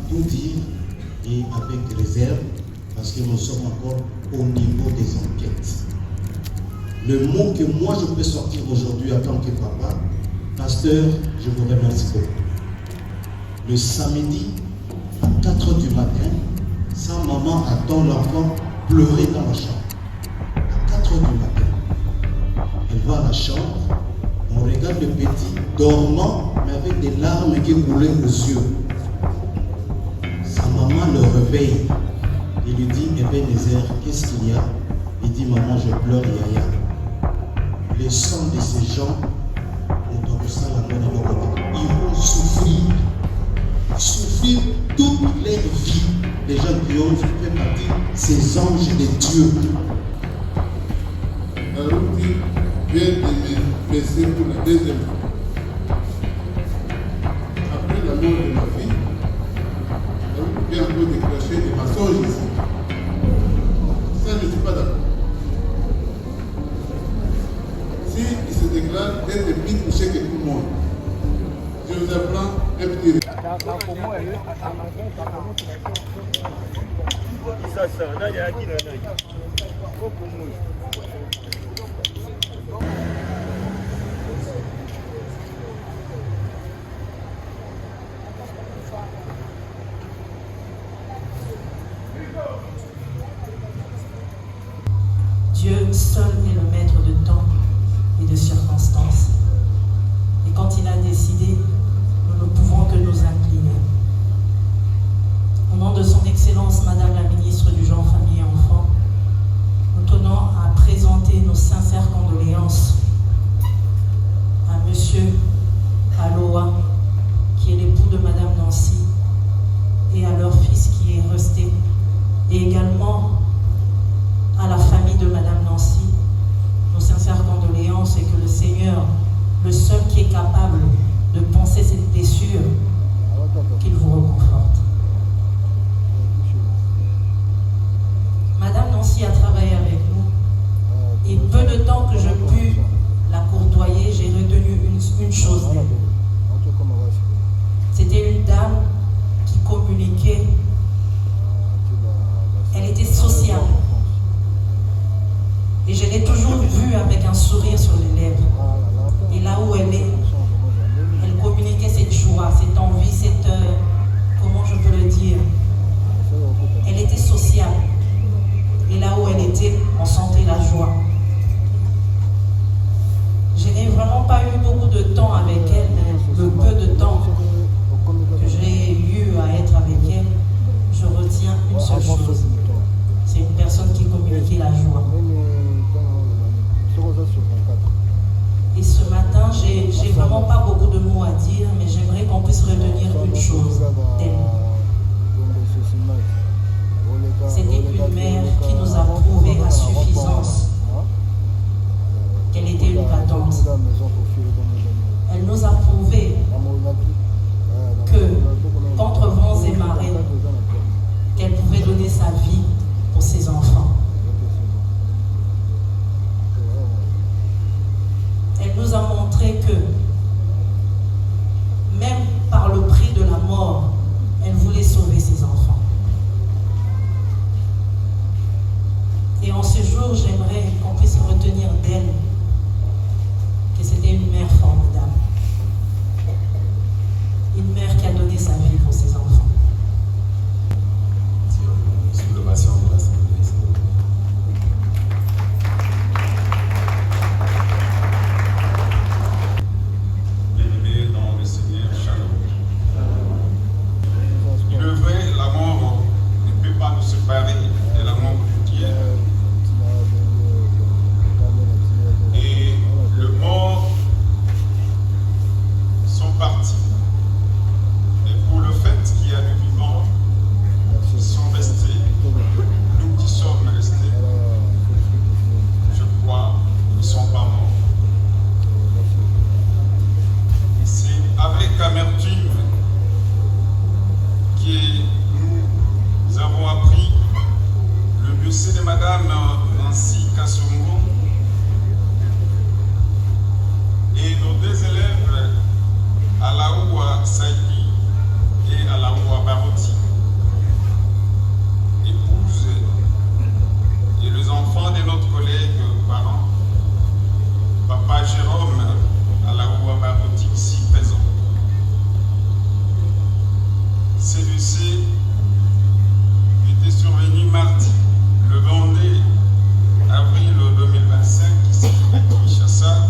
tout dire et avec réserve, parce que nous sommes encore au niveau des enquêtes. Le mot que moi je peux sortir aujourd'hui en tant que papa, pasteur, je vous remercie beaucoup. Le samedi, à 4 h du matin, sa maman attend l'enfant pleurer dans la chambre. À 4 h du matin, elle va à la chambre, on regarde le petit dormant, mais avec des larmes qui coulaient aux yeux. Sa maman le réveille et lui dit, Ebenezer, qu'est-ce qu'il y a? Il dit, maman, je pleure, Yaya. Le sang de ces gens, ils vont souffrir toute leur vie. Les gens qui ont fait partie ces anges de Dieu. Arouti vient de me blesser pour la deuxième fois. Après la mort de ma fille, Arouti vient encore déclencher des mensonges ici. Ça, je ne suis pas d'accord. Si il se déclare d'être plus touché que tout le monde, je vous apprends un petit Dieu seul est le maître de temps et de circonstances. Et quand il a décidé, nous ne pouvons que nous incliner. Au nom de son Excellence, Madame la Ministre du Genre, Famille et Enfants, nous tenons à présenter nos sincères condoléances à Monsieur Aloa, qui est l'époux de Madame Nancy, et à leur fils qui est resté, et également à la famille de Madame Nancy, Celui-ci était survenu mardi, le 22 avril 2025, ici à Kinshasa,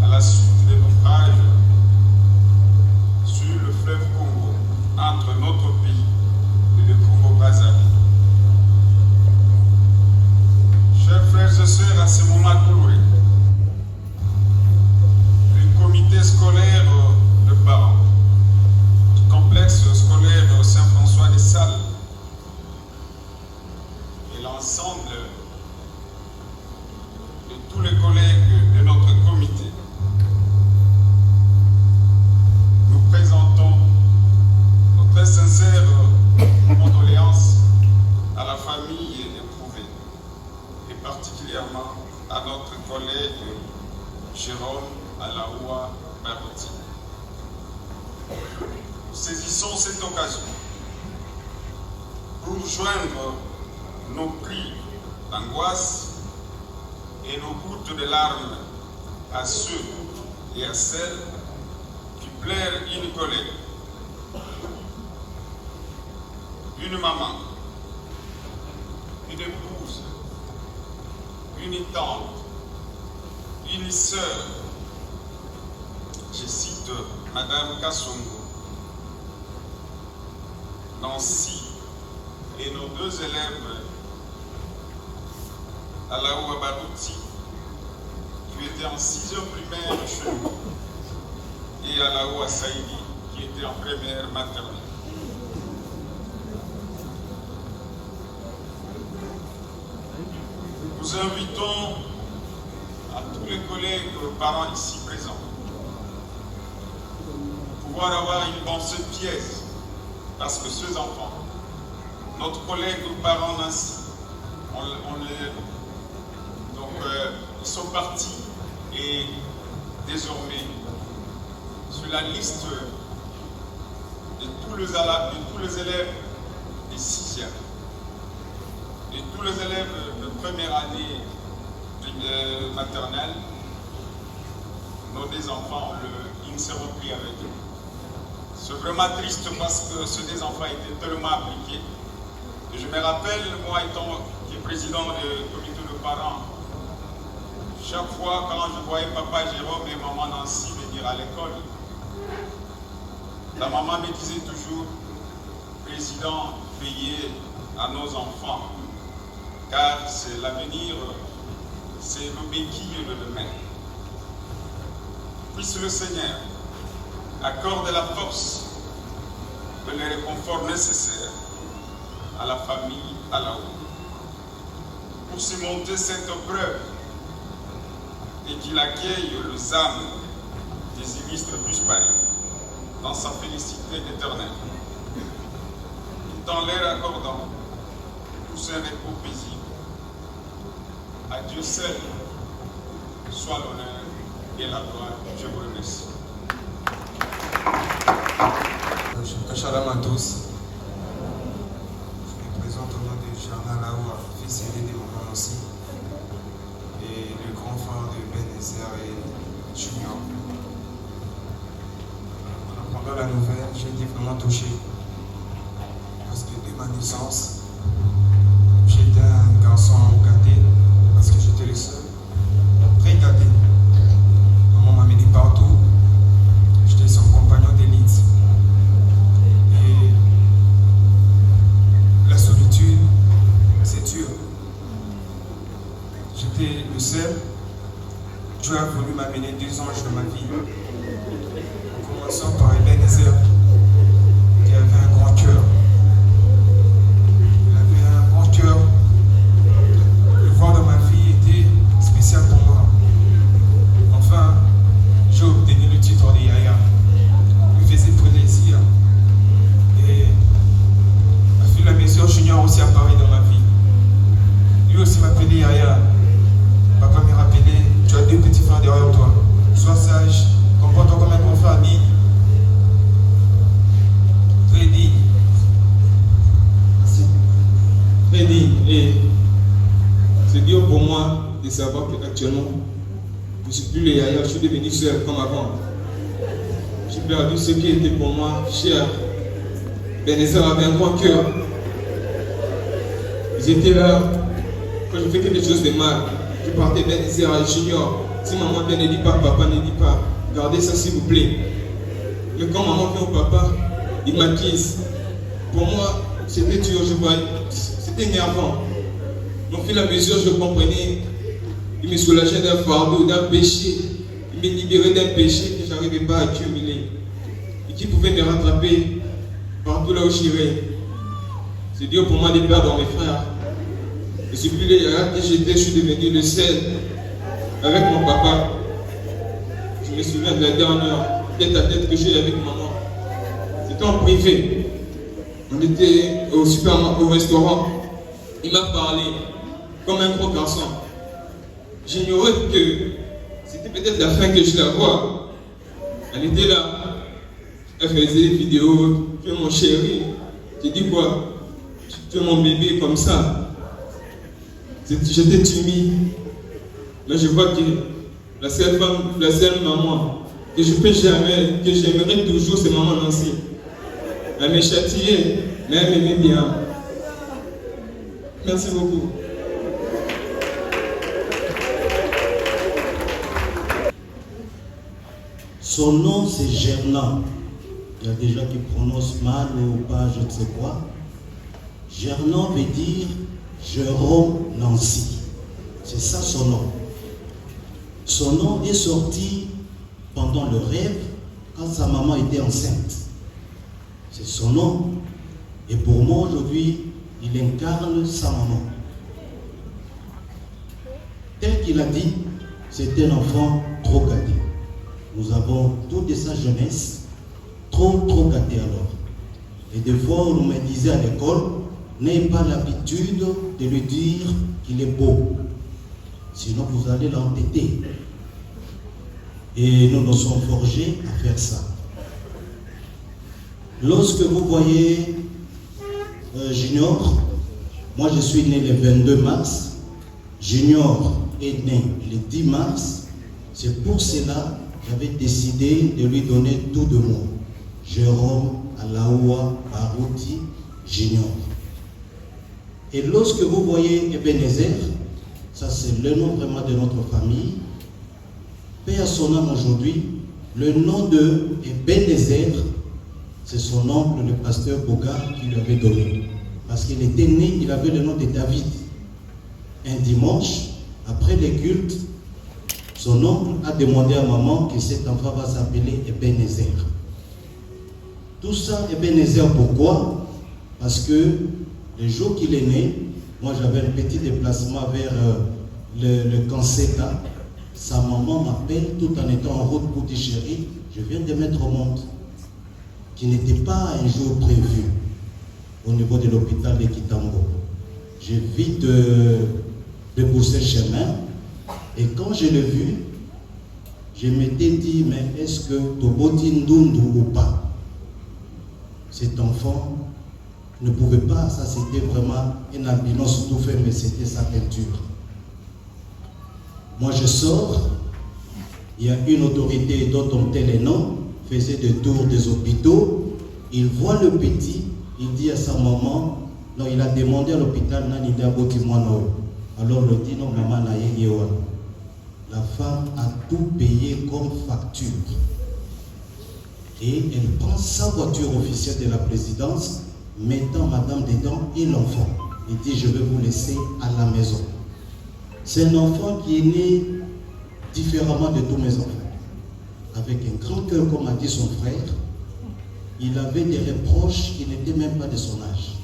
à la suite des naufrages sur le fleuve Congo, entre notre pays et le Congo-Brazzaville. Chers frères et sœurs, à ce moment douloureux, le comité scolaire de parents du complexe scolaire Saint-François des Salles et l'ensemble de tous les collègues de notre comité, nous présentons nos très sincères condoléances à la famille éprouvée et particulièrement à notre collègue Jérôme Alaoua Barouti. Nous saisissons cette occasion pour joindre nos cris d'angoisse et nos gouttes de larmes à ceux et à celles qui pleurent une collègue, une maman, une épouse, une tante, une sœur. Je cite Madame Kassongo, Nancy et nos deux élèves Alaoua Barouti, qui était en 6e primaire chez nous, et Alaoua Saïdi, qui était en première maternelle. Nous invitons à tous les collègues parents ici présents pouvoir avoir une pensée pièce, parce que ces enfants, notre collègue parent Nancy, ils sont partis et désormais sur la liste de tous les élèves des 6e, de tous les élèves de première année de maternelle, nos deux enfants, ils ne seront plus avec eux. C'est vraiment triste parce que ces deux enfants étaient tellement appliqués. Et je me rappelle, moi étant président du comité de parents, chaque fois quand je voyais papa Jérôme et maman Nancy venir à l'école, la maman me disait toujours, président, veillez à nos enfants, car c'est l'avenir, c'est le béquille de demain. Puisse le Seigneur accorde la force de les réconforts nécessaires à la famille Alaoua pour surmonter cette preuve et qu'il accueille les âmes des illustres disparus dans sa félicité éternelle, tout en leur accordant tous un repos paisible. À Dieu seul soit l'honneur et la gloire. Je vous remercie. Shalom à tous. Je me présente au nom de Jean Alaoua, fils aîné de maman aussi, et le grand frère de Benézer et Junior. En apprenant la nouvelle, j'ai été vraiment touché. Parce que dès ma naissance, j'étais un garçon gâté, parce que j'étais le seul, très gâté. Maman m'a mené partout. J'étais son compagnon d'élite. Et la solitude, c'est dur. J'étais le seul. Dieu a voulu m'amener 2 anges dans ma vie. En commençant par Ebenezer, qui avait un grand cœur. Il avait un grand cœur. Le voir dans ma vie était spécial pour moi. Enfin, j'ai obtenu le titre de Yaya. Il me faisait plaisir. Et à fur et à mesure, Junior aussi apparu dans ma vie. Lui aussi m'appelait Yaya. Papa me rappelait, tu as 2 petits frères derrière toi. Sois sage, comporte-toi comme un grand frère digne. Très digne. Merci. Très digne. Et c'est dur pour moi de savoir qu'actuellement, je ne suis plus le Yaya, je suis devenu seul comme avant. J'ai perdu ce qui était pour moi cher. Ebenezer avait un grand cœur. Ils étaient là. Quand je fais quelque chose de mal, je partais Ebenezer à Junior. Si maman vient, ne dit pas, papa ne dit pas. Gardez ça s'il vous plaît. Mais quand maman vient au papa, il m'acquise. Pour moi, c'était dur, je voyais. C'était énervant. Donc, au fur et à mesure, je comprenais. Il me soulageait d'un fardeau, d'un péché. Il me libérait d'un péché que je n'arrivais pas à accumuler. Et qui pouvait me rattraper partout là où j'irais. C'est dur pour moi de perdre mes frères. Et depuis les années que j'étais, je suis devenu le seul avec mon papa. Je me souviens de la dernière tête à tête que j'ai eu avec maman. C'était en privé. On était au restaurant. Il m'a parlé comme un gros garçon. J'ignorais que c'était peut-être la fin que je la vois. Elle était là. Elle faisait des vidéos. Tu es mon chéri. J'ai dit quoi? Tu es mon bébé comme ça. J'étais timide. Mais je vois que la seule femme, la seule maman que je peux jamais, que j'aimerais toujours, c'est maman Nancy. Elle m'a châtié, mais elle m'aimait bien. Merci beaucoup. Son nom c'est Gernan. Il y a des gens qui prononcent mal ou pas, je ne sais quoi. Gernan veut dire Jérôme Nancy. C'est ça son nom. Son nom est sorti pendant le rêve quand sa maman était enceinte. C'est son nom. Et pour moi aujourd'hui, il incarne sa maman. Tel qu'il a dit, c'est un enfant trop gâté. Nous avons tout de sa jeunesse trop gâté alors. Et des fois, on me disait à l'école, n'ayez pas l'habitude de lui dire qu'il est beau. Sinon, vous allez l'entêter. Et nous nous sommes forgés à faire ça. Lorsque vous voyez Junior, moi je suis né le 22 mars, Junior est né le 10 mars, c'est pour cela que j'avais décidé de lui donner tout de moi. Jérôme Alaoua Barouti Junior. Et lorsque vous voyez Ebenezer, ça c'est le nom vraiment de notre famille, paix à son âme aujourd'hui, le nom de Ebenezer, c'est son oncle, le pasteur Bogart, qui lui avait donné. Parce qu'il était né, il avait le nom de David. Un dimanche, après les cultes, son oncle a demandé à maman que cet enfant va s'appeler Ebenezer. Tout ça, Ebenezer, pourquoi? Parce que le jour qu'il est né, moi j'avais un petit déplacement vers le Kanseka. Sa maman m'appelle tout en étant en route pour dire chérie, je viens de mettre au monde, qui n'était pas un jour prévu au niveau de l'hôpital de Kitambo. J'ai vite déboursé le chemin et quand je l'ai vu, je m'étais dit, mais est-ce que Toboti Ndundu ou pas? Cet enfant ne pouvait pas, ça c'était vraiment un albinos tout fait, mais c'était sa peinture. Moi je sors, il y a une autorité dont on tait les noms, faisait des tours des hôpitaux, il voit le petit, il dit à sa maman, non, il a demandé à l'hôpital, alors le dit, non, maman, la femme a tout payé comme facture. Et elle prend sa voiture officielle de la présidence, mettant madame dedans et l'enfant. Il dit, je vais vous laisser à la maison. C'est un enfant qui est né différemment de tous mes enfants. Avec un grand cœur, comme a dit son frère, il avait des reproches qui n'étaient même pas de son âge.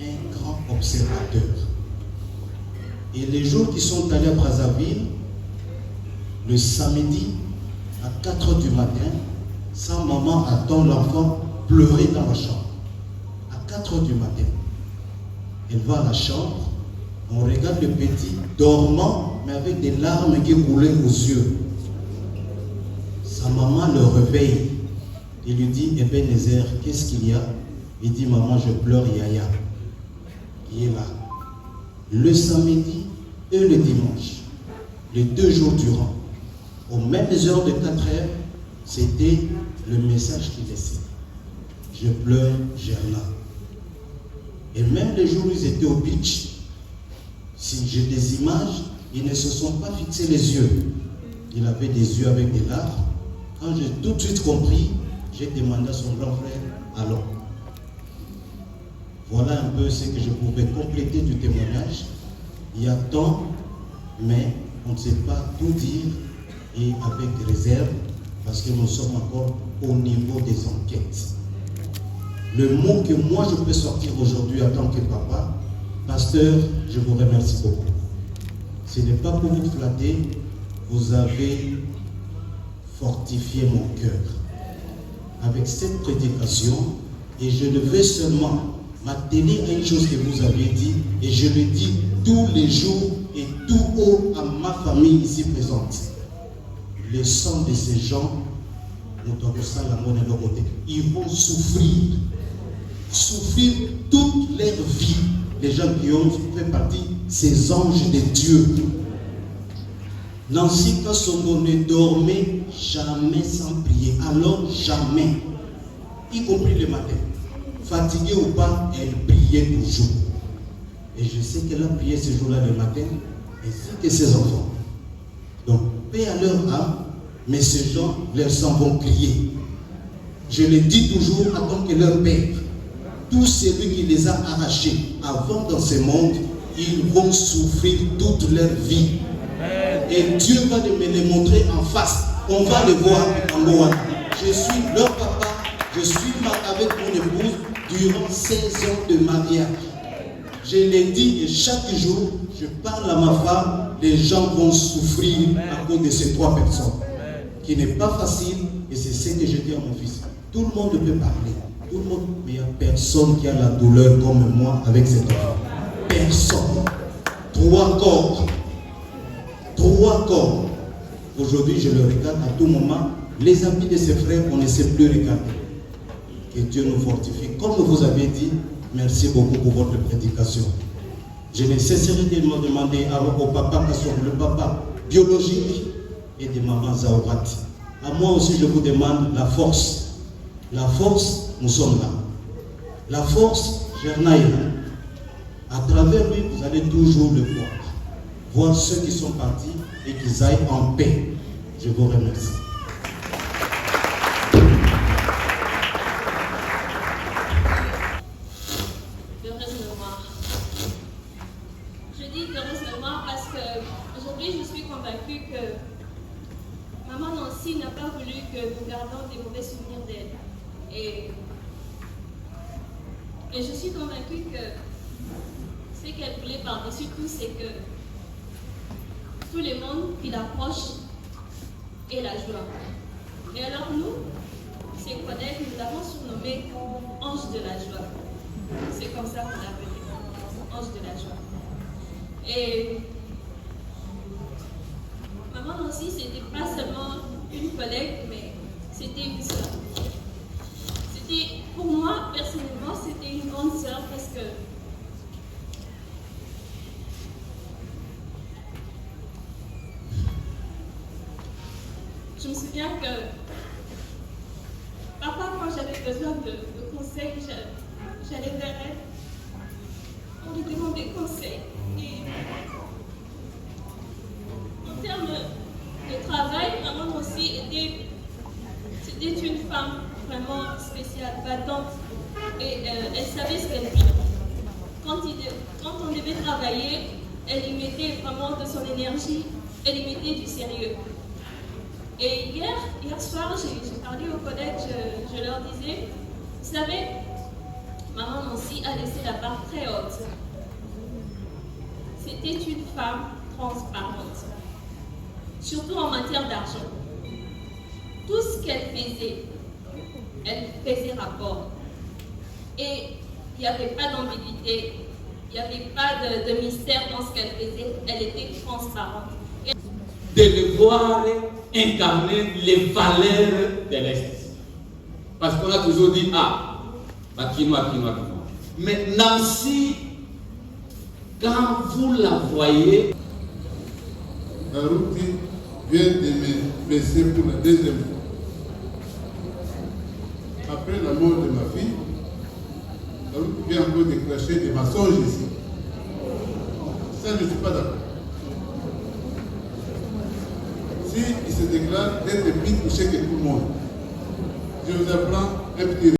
Un grand observateur. Et les jours qui sont allés à Brazzaville, le samedi, à 4 h du matin, sa maman attend l'enfant pleurer dans la chambre. À 4 h du matin. Elle va à la chambre, on regarde le petit dormant, mais avec des larmes qui coulaient aux yeux. Sa maman le réveille. Il lui dit, Ebenezer, qu'est-ce qu'il y a? Il dit, maman, je pleure Yaya. Il est là. Le samedi et le dimanche, les 2 jours durant, aux mêmes heures de 4 h, c'était le message qu'il laissait. je pleure Gerna. Et même les jours où ils étaient au beach, si j'ai des images, ils ne se sont pas fixés les yeux. Il avait des yeux avec des larmes. Quand j'ai tout de suite compris, j'ai demandé à son grand frère, allons. Voilà un peu ce que je pouvais compléter du témoignage. Il y a tant, mais on ne sait pas tout dire et avec réserve, parce que nous sommes encore au niveau des enquêtes. Le mot que moi je peux sortir aujourd'hui en tant que papa, pasteur, je vous remercie beaucoup. Ce n'est pas pour vous flatter, vous avez fortifié mon cœur avec cette prédication, et je devais seulement m'atteler à une chose que vous aviez dit, et je le dis tous les jours et tout haut à ma famille ici présente. Le sang de ces gens, ils vont souffrir toute leur vie. Les gens qui ont fait partie, ces anges de Dieu. Nancy Kassongo ne dormait jamais sans prier. Alors jamais, y compris le matin. Fatiguée ou pas, elle priait toujours. Et je sais qu'elle a prié ce jour-là le matin, ainsi que ses enfants. Donc, paix à leur âme, mais ces gens, leurs sangs vont crier. Je le dis toujours en tant que leur père. Tous celui qui les a arrachés avant dans ce monde, ils vont souffrir toute leur vie. Et Dieu va me les montrer en face. On va les voir en Moana. Je suis leur papa, je suis avec mon épouse durant 16 ans de mariage. Je l'ai dit et chaque jour, je parle à ma femme, les gens vont souffrir à cause de ces 3 personnes. Qui n'est pas facile, et c'est ce que je dis à mon fils. Tout le monde peut parler, tout le monde, mais il n'y a personne qui a la douleur comme moi avec cet enfant. Personne. 3 corps. 3 corps. Aujourd'hui, je le regarde à tout moment. Les amis de ses frères, on ne sait plus regarder. Que Dieu nous fortifie. Comme vous avez dit, merci beaucoup pour votre prédication. Je ne cesserai de me demander au papa Kasson, le papa biologique, et de maman Zaourat. À moi aussi, je vous demande la force. La force, nous sommes là. La force, Gernaï. À travers lui, vous allez toujours le voir. Voir ceux qui sont partis et qu'ils aillent en paix. Je vous remercie. Heureuse mémoire. Je dis heureuse mémoire parce que aujourd'hui je suis convaincue que maman Nancy n'a pas voulu que nous gardions des mauvais souvenirs d'elle. Et je suis convaincue que ce qu'elle voulait par-dessus tout, c'est que tout le monde qui l'approche ait la joie. Et alors nous, ses collègues, nous l'avons surnommé Ange de la joie. C'est comme ça qu'on l'appelait, Ange de la joie. Et maman Nancy, c'était pas seulement une collègue, mais c'était une sœur. C'était, pour moi, personnellement, c'était une grande sœur parce que je me souviens que papa, quand j'avais besoin de conseils, j'allais vers elle pour lui demander conseil. Et en termes de travail, maman aussi c'était une femme vraiment spéciale, battante, et elle savait ce qu'elle vit. Quand on devait travailler, elle y mettait vraiment de son énergie, elle y mettait du sérieux. Et hier soir, j'ai parlé aux collègues, je leur disais, vous savez, maman Nancy a laissé la barre très haute. C'était une femme transparente, surtout en matière d'argent. Tout ce qu'elle faisait rapport. Et il n'y avait pas d'ambiguïté, il n'y avait pas de mystère dans ce qu'elle faisait, elle était transparente. De le voir incarner les valeurs de l'Est. Parce qu'on a toujours dit, Makinois. Mais Nancy, quand vous la voyez, Naruti vient de me blesser pour la 2e fois. après la mort de ma fille, il vient encore déclencher des mensonges ici. Ça, je ne suis pas d'accord. Si il se déclare d'être plus touché que tout le monde, je vous apprends un petit